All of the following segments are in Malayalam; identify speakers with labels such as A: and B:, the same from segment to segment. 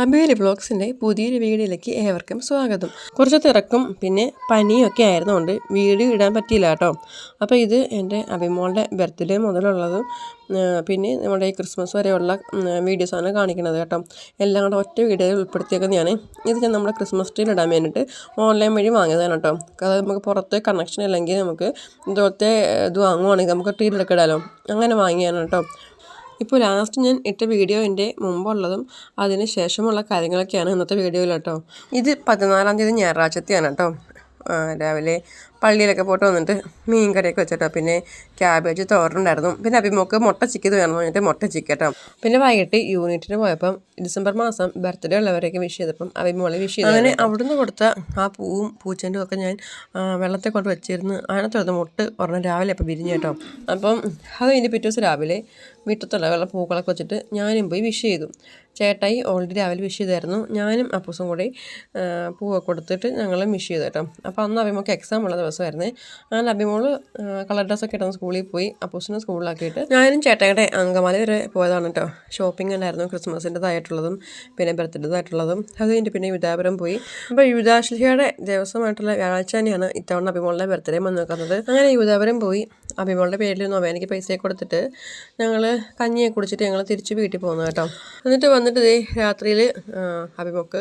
A: അബേലി വ്ളോഗ്സിൻ്റെ പുതിയൊരു വീഡിയോയിലേക്ക് ഏവർക്കും സ്വാഗതം. കുറച്ച് തിരക്കും പിന്നെ പനിയൊക്കെ ആയിരുന്നുകൊണ്ട് വീഡിയോ ഇടാൻ പറ്റിയില്ല കേട്ടോ. അപ്പോൾ ഇത് എൻ്റെ അഭിമോളുടെ ബർത്ത്ഡേ മുതലുള്ളതും പിന്നെ നമ്മുടെ ഈ ക്രിസ്മസ് വരെയുള്ള വീഡിയോസാണ് കാണിക്കുന്നത് കേട്ടോ. എല്ലാം കൂടെ ഒറ്റ വീഡിയോയിൽ ഉൾപ്പെടുത്തിയേക്കുന്നതാണ്. ഇത് ഞാൻ നമ്മുടെ ക്രിസ്മസ് ട്രീയിൽ ഇടാൻ വേണ്ടിയിട്ട് ഓൺലൈൻ വഴി വാങ്ങിയതാണ് കേട്ടോ. അത് നമുക്ക് പുറത്ത് കണക്ഷൻ ഇല്ലെങ്കിൽ നമുക്ക് ഇതുപോലത്തെ ഇത് വാങ്ങുവാണെങ്കിൽ നമുക്ക് ട്രീയിലൊക്കെ ഇടാമല്ലോ, അങ്ങനെ വാങ്ങിയാണ് കേട്ടോ. ഇപ്പോൾ ലാസ്റ്റ് ഞാൻ ഇട്ട വീഡിയോൻ്റെ മുമ്പുള്ളതും അതിന് ശേഷമുള്ള കാര്യങ്ങളൊക്കെയാണ് ഇന്നത്തെ വീഡിയോയിൽ കേട്ടോ. ഇത് 14-ാം തീയതി ഞായറാഴ്ചത്തെയാണ് കേട്ടോ. രാവിലെ പള്ളിയിലൊക്കെ പോയിട്ട് വന്നിട്ട് മീൻ കറിയൊക്കെ വെച്ചിട്ടോ. പിന്നെ ക്യാബേജ് തോരനുണ്ടായിരുന്നു. പിന്നെ അഭിമോക്ക് മുട്ട ചിക്കത് വേണമെന്ന് പറഞ്ഞിട്ട് മുട്ട ചിക്കട്ടോ. പിന്നെ വൈകിട്ട് യൂണിറ്റിന് പോയപ്പം ഡിസംബർ മാസം ബർത്ത്ഡേ ഉള്ളവരെയൊക്കെ വിഷ് ചെയ്തപ്പം അഭിമോളെ വിഷ് ചെയ്തു. അങ്ങനെ അവിടുന്ന് കൊടുത്ത ആ പൂവും പൂച്ചെണ്ടും ഒക്കെ ഞാൻ വെള്ളത്തെ കൊണ്ട് വെച്ചിരുന്ന് അതിനകത്ത് മുട്ട് ഒരെണ്ണം രാവിലെ അപ്പം വിരിഞ്ഞു കേട്ടോ. അപ്പം അത് കഴിഞ്ഞ് പിറ്റേ ദിവസം രാവിലെ മുറ്റത്തുള്ള വെള്ള പൂക്കളൊക്കെ വെച്ചിട്ട് ഞാനും പോയി വിഷ് ചെയ്തു. ചേട്ടായി ഓൾറെഡി രാവിലെ വിഷ് ചെയ്തായിരുന്നു. ഞാനും അപ്പൂസും കൂടി പൂവൊക്കെ കൊടുത്തിട്ട് ഞങ്ങളും വിഷ് ചെയ്തു കേട്ടോ. അപ്പോൾ അന്ന് അഭിമോൾക്ക് എക്സാം ഉള്ള ദിവസമായിരുന്നേ. അങ്ങനെ അഭിമോള് കളർ ഡ്രസ്സൊക്കെ ഇട്ടാണ് സ്കൂളിൽ പോയി. അപ്പൂസിനെ സ്കൂളിലാക്കിയിട്ട് ഞാനും ചേട്ടായിയുടെ അങ്കമാലി വരെ പോയതാണ് കേട്ടോ. ഷോപ്പിംഗ് ഉണ്ടായിരുന്നു, ക്രിസ്മസിൻ്റെതായിട്ടുള്ളതും പിന്നെ ബർത്ത്ഡേതായിട്ടുള്ളതും. അത് കഴിഞ്ഞിട്ട് പിന്നെ യുദാപുരം പോയി. അപ്പോൾ യുദാശ്ലിഹയുടെ ദിവസമായിട്ടുള്ള വ്യാഴാഴ്ച തന്നെയാണ് ഇത്തവണ അഭിമോളുടെ ബർത്ത്ഡേ വന്ന് നിൽക്കുന്നത്. അങ്ങനെ യുദാപുരം പോയി അഭിമോളുടെ പേരിൽ നൊവേനയ്ക്ക് പൈസയൊക്കെ കൊടുത്തിട്ട് ഞങ്ങൾ കഞ്ഞിയൊക്കെ കുടിച്ചിട്ട് ഞങ്ങൾ തിരിച്ച് വീട്ടിൽ പോകുന്നു കേട്ടോ. എന്നിട്ട് വന്നിട്ട് രാത്രിയിൽ അഭിമോൾക്ക്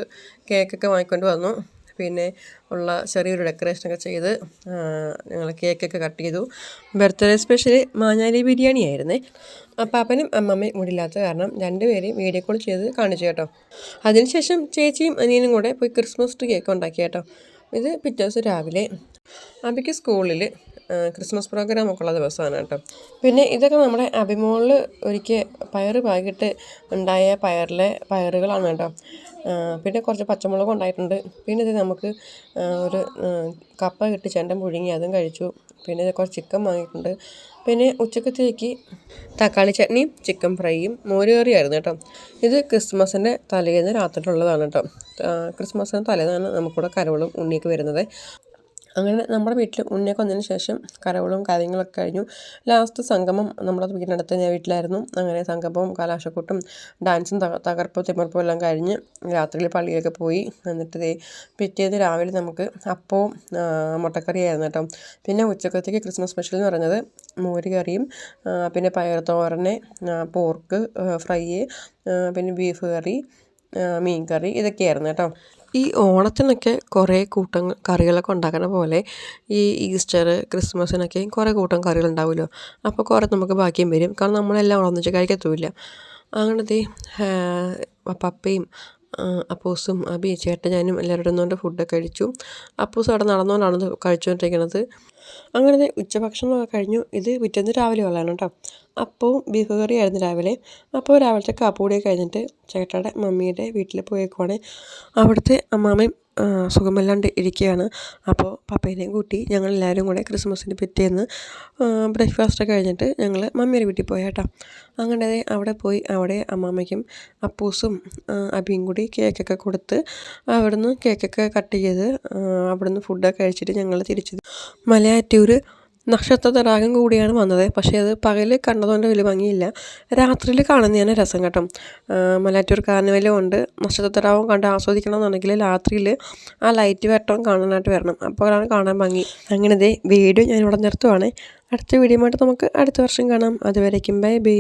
A: കേക്കൊക്കെ വാങ്ങിക്കൊണ്ട് വന്നു. പിന്നെ ഉള്ള ചെറിയൊരു ഡെക്കറേഷനൊക്കെ ചെയ്ത് ഞങ്ങൾ കേക്കൊക്കെ കട്ട് ചെയ്തു. ബർത്ത്ഡേ സ്പെഷ്യൽ മാഞ്ഞാലി ബിരിയാണി ആയിരുന്നേ. അപ്പാപ്പനും അമ്മമ്മയും കൂടി ഇല്ലാത്ത കാരണം രണ്ടുപേരെയും വീഡിയോ കോൾ ചെയ്ത് കാണിച്ചു കേട്ടോ. അതിനുശേഷം ചേച്ചിയും അനിയനും കൂടെ പോയി ക്രിസ്മസ് ട്രീ കേക്ക് ഉണ്ടാക്കി കേട്ടോ. ഇത് പിറ്റേ ദിവസം രാവിലെ അബിക്ക് സ്കൂളിൽ ക്രിസ്മസ് പ്രോഗ്രാമൊക്കെ ഉള്ള ദിവസമാണ് കേട്ടോ. പിന്നെ ഇതൊക്കെ നമ്മുടെ അഭിമോളിൽ ഒരിക്കൽ പയറ് പാകിട്ട് ഉണ്ടായ പയറുകളാണ് കേട്ടോ. പിന്നെ കുറച്ച് പച്ചമുളകും ഉണ്ടായിട്ടുണ്ട്. പിന്നെ ഇത് നമുക്ക് ഒരു കപ്പ കിട്ടി ചെണ്ടൻ പുഴുങ്ങി അതും കഴിച്ചു. പിന്നെ ഇത് കുറച്ച് ചിക്കൻ വാങ്ങിയിട്ടുണ്ട്. പിന്നെ ഉച്ചക്കത്തേക്ക് തക്കാളി ചട്നിയും ചിക്കൻ ഫ്രൈയും മോരുകറിയായിരുന്നു കേട്ടോ. ഇത് ക്രിസ്മസിൻ്റെ തലേന്ന് രാത്രിയിലുള്ളതാണ് കേട്ടോ. ക്രിസ്മസിന് തലേന്നാണ് നമുക്കിവിടെ കരോളും ഉണ്ണിയൊക്കെ വരുന്നത്. അങ്ങനെ നമ്മുടെ വീട്ടിൽ ഉണ്ണിയൊക്കെ വന്നതിന് ശേഷം കരകളും കാര്യങ്ങളൊക്കെ കഴിഞ്ഞു. ലാസ്റ്റ് സംഗമം നമ്മുടെ വീടിനടുത്ത് ഞാൻ വീട്ടിലായിരുന്നു. അങ്ങനെ സംഗമവും കലാശക്കൂട്ടും ഡാൻസും തകർപ്പും തിമർപ്പും എല്ലാം കഴിഞ്ഞ് രാത്രിയിൽ പള്ളിയിലൊക്കെ പോയി. എന്നിട്ട് പിറ്റേന്ന് രാവിലെ നമുക്ക് അപ്പവും മുട്ടക്കറിയായിരുന്നു കേട്ടോ. പിന്നെ ഉച്ചക്കത്തേക്ക് ക്രിസ്മസ് സ്പെഷ്യൽ എന്ന് പറയുന്നത് മോര് കറിയും പിന്നെ പയർ തോരന്, പോർക്ക് ഫ്രൈ, പിന്നെ ബീഫ് കറി, മീൻ കറി ഇതൊക്കെയായിരുന്നു കേട്ടോ. ഈ ഓണത്തിനൊക്കെ കുറേ കറികളൊക്കെ ഉണ്ടാക്കുന്ന പോലെ ഈ ഈസ്റ്റർ ക്രിസ്മസിനൊക്കെ കുറേ കറികളുണ്ടാവുമല്ലോ. അപ്പോൾ കുറേ നമുക്ക് ബാക്കിയും വരും. കാരണം നമ്മളെല്ലാം ഒന്നിച്ച് കഴിക്കത്തുമില്ല. അങ്ങനത്തെ പപ്പയും അപ്പൂസും അബി ചേട്ടൻ ഞാനും എല്ലാവരും ഇരുന്നുകൊണ്ട് ഫുഡൊക്കെ കഴിച്ചു. അപ്പൂസ് അവിടെ നടന്നുകൊണ്ടാണ് കഴിച്ചുകൊണ്ടിരിക്കുന്നത്. അങ്ങനെ ഉച്ചഭക്ഷണമൊക്കെ കഴിഞ്ഞു. ഇത് പിറ്റേന്ന് രാവിലെ ഉള്ളതാണ് കേട്ടോ. അപ്പവും ബീഫ് കറിയായിരുന്നു രാവിലെ. അപ്പോൾ രാവിലത്തെ കാപ്പുകൂടിയൊക്കെ കഴിഞ്ഞിട്ട് ചേട്ടയുടെ മമ്മിയുടെ വീട്ടിൽ പോയേക്കുവാണ്. അവിടുത്തെ അമ്മാമ്മയും സുഖമില്ലാണ്ട് ഇരിക്കുകയാണ്. അപ്പോൾ പപ്പേനെയും കൂട്ടി ഞങ്ങളെല്ലാവരും കൂടെ ക്രിസ്മസിന് പിറ്റേന്ന് ബ്രേക്ക്ഫാസ്റ്റൊക്കെ കഴിഞ്ഞിട്ട് ഞങ്ങൾ മമ്മിയുടെ വീട്ടിൽ പോയി കേട്ടോ. അങ്ങനെ അവിടെ പോയി അവിടെ അമ്മാമ്മയ്ക്കും അപ്പൂസും അബിയും കൂടി കേക്കൊക്കെ കൊടുത്ത് അവിടുന്ന് കേക്കൊക്കെ കട്ട് ചെയ്ത് അവിടുന്ന് ഫുഡൊക്കെ കഴിച്ചിട്ട് ഞങ്ങൾ തിരിച്ചത് മലയാറ്റൂർ നക്ഷത്രതടാകം കൂടിയാണ് വന്നത്. പക്ഷേ അത് പകൽ കണ്ടതുകൊണ്ട് വലിയ ഭംഗിയില്ല. രാത്രിയിൽ കാണുന്നതാണ് രസം കേട്ടോ. മലയാറ്റൂർ കാർണിവലും ഉണ്ട്. നക്ഷത്രതടാകം കണ്ട് ആസ്വദിക്കണമെന്നുണ്ടെങ്കിൽ രാത്രിയിൽ ആ ലൈറ്റ് വെട്ടം കാണാനായിട്ട് വരണം. അപ്പോഴാണ് കാണാൻ ഭംഗി. അങ്ങനെ വീഡിയോ ഞാനിവിടെ നിർത്തുവാണ്. അടുത്ത വീഡിയോ ആയിട്ട് നമുക്ക് അടുത്ത വർഷം കാണാം. അതുവരേക്കും ബൈ ബൈ.